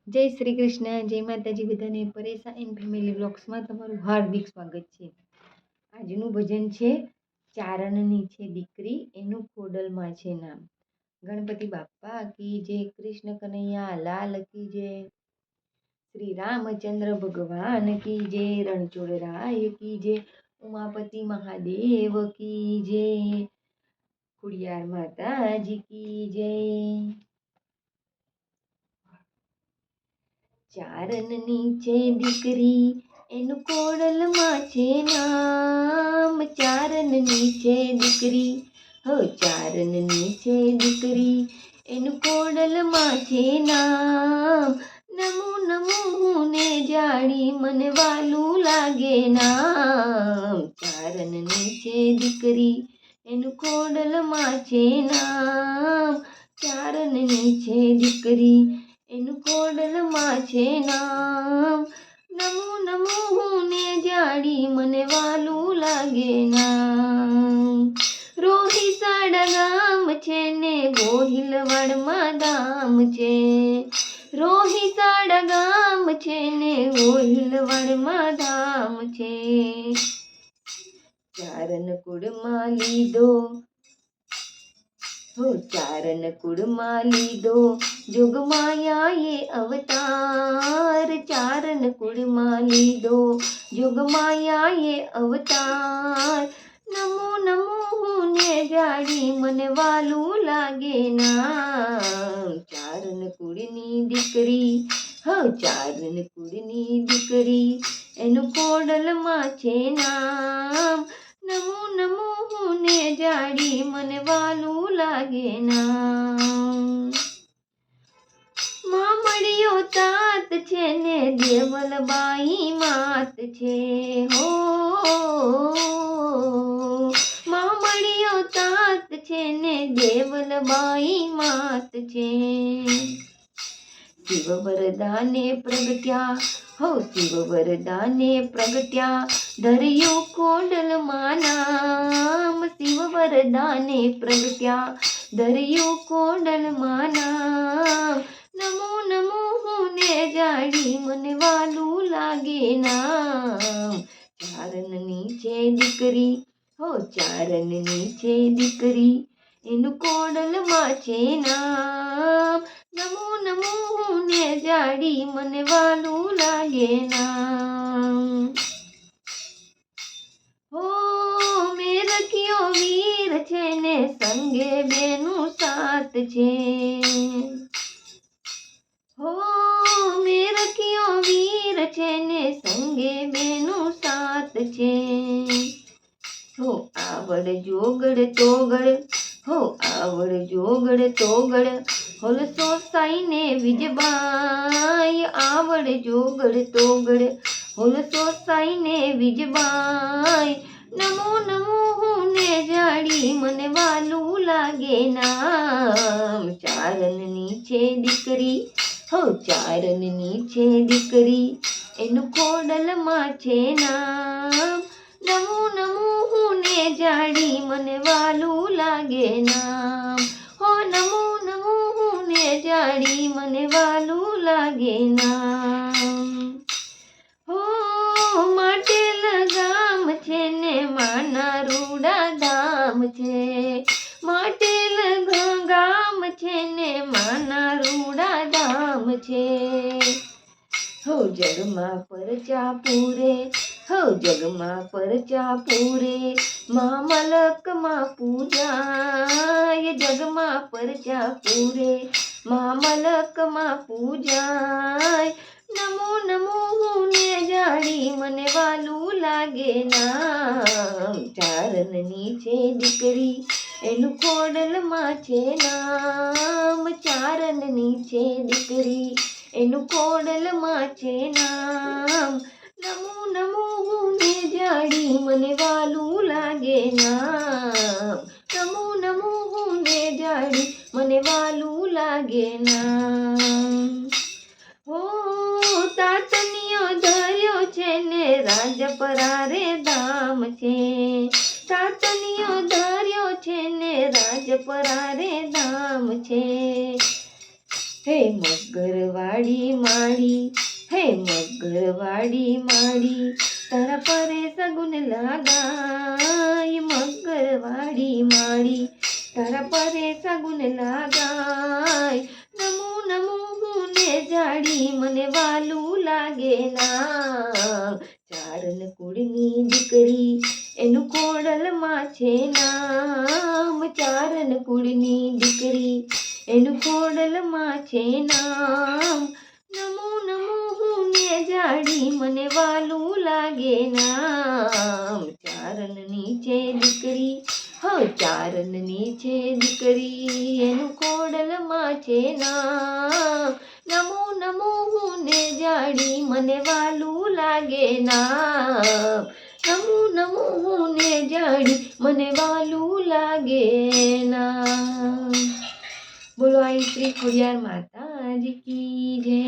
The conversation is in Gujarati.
જય શ્રી કૃષ્ણ, જય માતાજી બધાને. પરેશા એન્ડ ફેમિલી બ્લોગ્સમાં તમારું હાર્દિક સ્વાગત છે. આજનું ભજન છે ચારણની છે દીકરી, એનું ખોડલમાં છે નામ. ગણપતિ બાપ્પા કી જય, કૃષ્ણ કનૈયા લાલ કી જય, શ્રી રામચંદ્ર ભગવાન કી જય, રણછોડરાય કી જય, ઉમાપતિ મહાદેવ કી જય, ખોડિયાર માતાજી કી જય. ચારણની છે દીકરી, એનું ખોડલમાં છે નામ. ચારણની છે દીકરી, હો ચારણની છે દીકરી, એનું ખોડલમાં છે નામ. નમું નમું ને જાડી મને વાલું લાગે નામ. ચારણની છે દીકરી, એનું ખોડલમાં છે નામ. ચારણની છે દીકરી, એનું ખોડલમાં છે નામ. નમું નમું ને જાડી મને વાલું લાગે નામ. રોહિસાડા ગામ છે ને ગોહિલવાડમાં ધામ છે. રોહિસાડા ગામ છે ને ગોહિલવાડમાં ધામ છે. ચારણ કુળમાં લીધો, હો ચારણ કુળમાં લીધો જોગમાયાએ અવતાર. ચારણ કુળમાં લીધો જોગમાયાએ અવતાર. નમો નમો ને જાડી મને વાલું લાગે નામ. ચારણ કુળની દીકરી, હો ચારણ કુળની દીકરી, એનું ખોડલમાં છે નામ. નમો નમો ને જાડી મને વાલું લાગે નામ. મામડિયો તાત છે ને દેવલબાઈ માત છે. હો મામડિયો તાત છે ને દેવલબાઈ માત છે. શિવ વરદાને પ્રગટ્યા, હો શિવ વરદાને પ્રગટ્યા, ધર્યું ખોડલમાં નામ. શિવ વરદાને પ્રગટ્યા, ધર્યું ખોડલમાં નામ. નમો નમો ને જાડી મને વાલું લાગે નામ. ચારણની છે દીકરી, હો ચારણની છે દીકરી, એનું ખોડલમાં છે નામ. નમો નમો ને જાડી મને વાલું લાગે નામ. હો મેરખિયો વીર છે ને સંગે બેનું સાત છે. હો મેરખિયો વીર છે ને સંગે બેનું સાત છે. હો આવડ જોગડ તોગડ, હો આવડ જોગડ તોગડ, હોલસો સાઈને વિજબાઈ. આવડ જોગડ તોગડ, હોલસો સાઈને વિજબાઈ. નમો નમો ને જાડી મને વાલું લાગે નામ. ચારણની છે દીકરી, હો ચારણની છે દીકરી, એનું ખોડલમાં છે નામ. નમો નમો ને જાડી મને વાલું લાગે નામ. હો નમો નમો ને જાડી મને વાલું લાગે નામ. હો માટેલ ગામ છે ને માના રૂડા ધામ છે. માટેલ ગામ છે ને માના રૂડા ધામ છે. હો જગમાં પરચા પૂરે, હો જગમાં પરચા પૂરે, મા મલકમાં પૂજાય. જગમાં પરચા પૂરે, મા મલકમાં પૂજાય. નમો નમો ને જાડી મને વાલું લાગે નામ. ચારણની છે દીકરી, એનું ખોડલમાં છે નામ. ચારણની છે દીકરી, એનું ખોડલમાં છે નામ. નમો નમો ને જાડી મને વાલું લાગે નામ. નમો નમો ને જાડી મને વાલું લાગે નામ. હો તાતનિયો ધર્યો છે ને રાજપરા રે ધામ છે. તાતનિયો ધર્યો છે ને રાજપરા રે ધામ છે. હે મગરવાડી માડી, હે મગરવાડી માડી, તારા પરે સગુન લાગાય. મગરવાડી માડી, તારા પરે સગુન લાગાય. નમું નમું હું ને જાડી, મને વાલું લાગે નામ. ચારણ કુળની દીકરી, એનું ખોડલમાં છે નામ. ચારણ કુળની દીકરી, એનું ખોડલમાં છે નામ. નમું નમું હું ને જાડી, મને વાલું લાગે નામ. ચારણની છે દીકરી, હો ચારણની છે દીકરી, એનું ખોડલમાં છે નામ. નમું નમું હું ને જાડી, મને વાલું લાગે નામ. નમું નમું હું ને જાડી, મને વાલું લાગે નામ. બોલો આઈ શ્રી ખોડિયાર માતાજી કી જય.